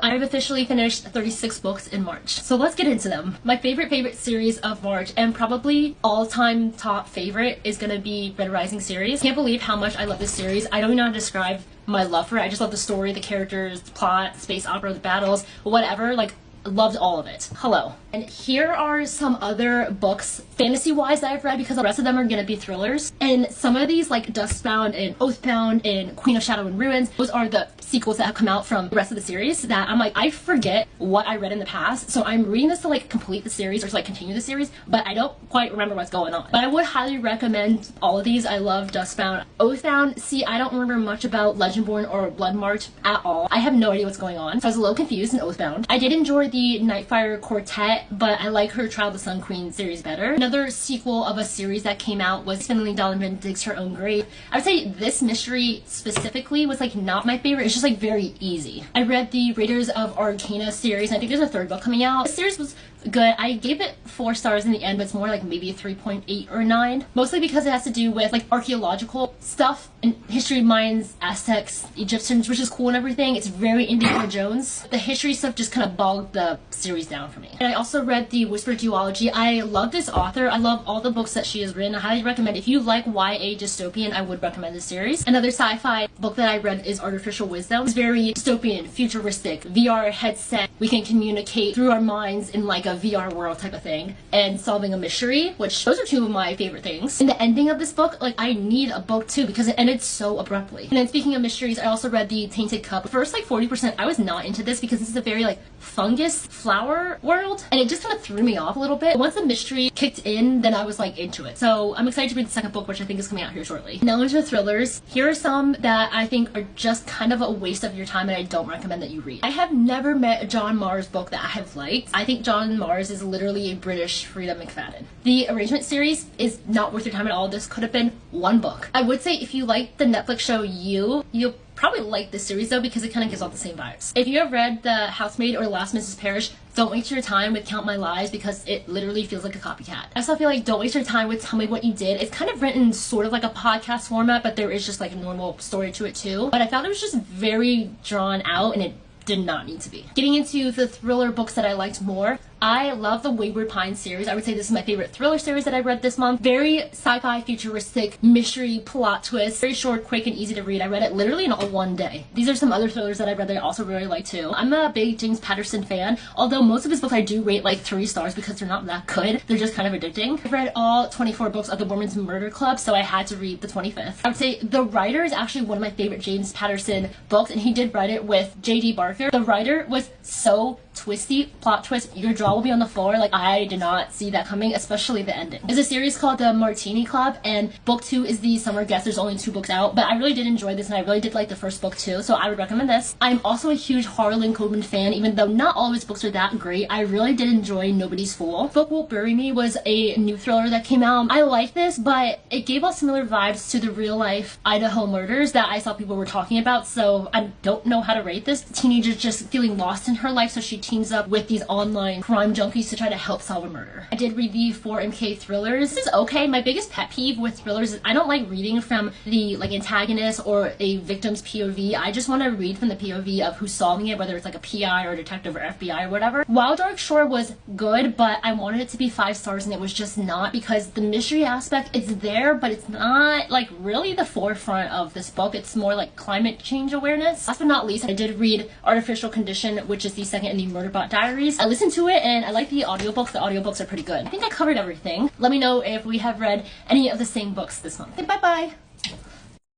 I've officially finished 36 books in March. So let's get into them. My favorite series of March, and probably all-time top favorite, is gonna be Red Rising series. Can't believe how much I love this series. I don't even know how to describe my love for it. I just love the story, the characters, the plot, space opera, the battles, whatever. Like, loved all of it. Hello. And here are some other books, fantasy-wise, that I've read, because the rest of them are gonna be thrillers. And some of these, like Duskbound and Oathbound and Queen of Shadow and Ruins, those are the sequels that have come out from the rest of the series that I'm like, I forget what I read in the past, so I'm reading this to like complete the series or to like continue the series, but I don't quite remember what's going on. But I would highly recommend all of these. I love Duskbound. Oathbound, see, I don't remember much about Legendborn or Bloodmarch at all. I have no idea what's going on, so I was a little confused in Oathbound. I did enjoy the Nightfire Quartet, but I like her Trial of the Sun Queen series better. Another sequel of a series that came out was Finley Donovan Digs Her Own Grave. I would say this mystery specifically was like not my favorite. It's just like very easy. I read the Raiders of Arcana series, and I think there's a third book coming out. The series was good. I gave it 4 stars in the end, but it's more like maybe a 3.8 or 9. Mostly because it has to do with like archaeological stuff and history of Mayans, Aztecs, Egyptians, which is cool and everything. It's very Indiana Jones. The history stuff just kind of bogged the series down for me. And I also read the Whispered Duology. I love this author. I love all the books that she has written. I highly recommend. If you like YA dystopian, I would recommend this series. Another sci-fi book that I read is Artificial Wisdom. It's very dystopian, futuristic, VR headset. We can communicate through our minds in like a VR world type of thing, and solving a mystery, which those are 2 of my favorite things. And the ending of this book, like, I need a book 2 because it ended so abruptly. And then speaking of mysteries, I also read the Tainted Cup. First like 40% I was not into this because this is a very like fungus flower world, and it just kind of threw me off a little bit. Once the mystery kicked in, then I was like into it. So I'm excited to read the second book, which I think is coming out here shortly. Now into the thrillers. Here are some that I think are just kind of a waste of your time and I don't recommend that you read. I have never met a John Mars book that I have liked. I think John Mars is literally a British Frida McFadden. The Arrangement series is not worth your time at all. This could have been 1 book. I would say if you like the Netflix show you'll probably like this series though, because it kind of gives off the same vibes. If you have read The Housemaid or Last Mrs. Parrish, don't waste your time with Count My Lies because it literally feels like a copycat. I also feel like don't waste your time with Tell Me What You Did. It's kind of written sort of like a podcast format, but there is just like a normal story to it too. But I found it was just very drawn out and it did not need to be. Getting into the thriller books that I liked more, I love the Wayward Pines series. I would say this is my favorite thriller series that I read this month. Very sci-fi, futuristic, mystery, plot twist. Very short, quick, and easy to read. I read it literally in all 1 day. These are some other thrillers that I read that I also really like too. I'm a big James Patterson fan, although most of his books I do rate like 3 stars because they're not that good. They're just kind of addicting. I've read all 24 books of the Women's Murder Club, so I had to read the 25th. I would say The Writer is actually one of my favorite James Patterson books, and he did write it with J.D. Barker. The Writer was so twisty, plot twist, your jaw will be on the floor. Like, I did not see that coming, especially the ending. There's a series called The Martini Club, and book 2 is The Summer Guest. There's only 2 books out, but I really did enjoy this, and I really did like the first book too, so I would recommend this. I'm also a huge Harlan Coben fan, even though not all of his books are that great. I really did enjoy Nobody's Fool. Book Won't Bury Me was a new thriller that came out. I like this, but it gave off similar vibes to the real life Idaho murders that I saw people were talking about, so I don't know how to rate this. The teenager's just feeling lost in her life, so she teams up with these online crime junkies to try to help solve a murder. I did read the 4MK thrillers. This is okay. My biggest pet peeve with thrillers is I don't like reading from the like antagonist or a victim's POV. I just want to read from the POV of who's solving it, whether it's like a PI or a detective or FBI or whatever. Wild Dark Shore was good, but I wanted it to be 5 stars and it was just not, because the mystery aspect is there, but it's not like really the forefront of this book. It's more like climate change awareness. Last but not least, I did read Artificial Condition, which is the second in the Murderbot Diaries. I listened to it and I like the audiobooks. The audiobooks are pretty good. I think I covered everything. Let me know if we have read any of the same books this month. Bye bye!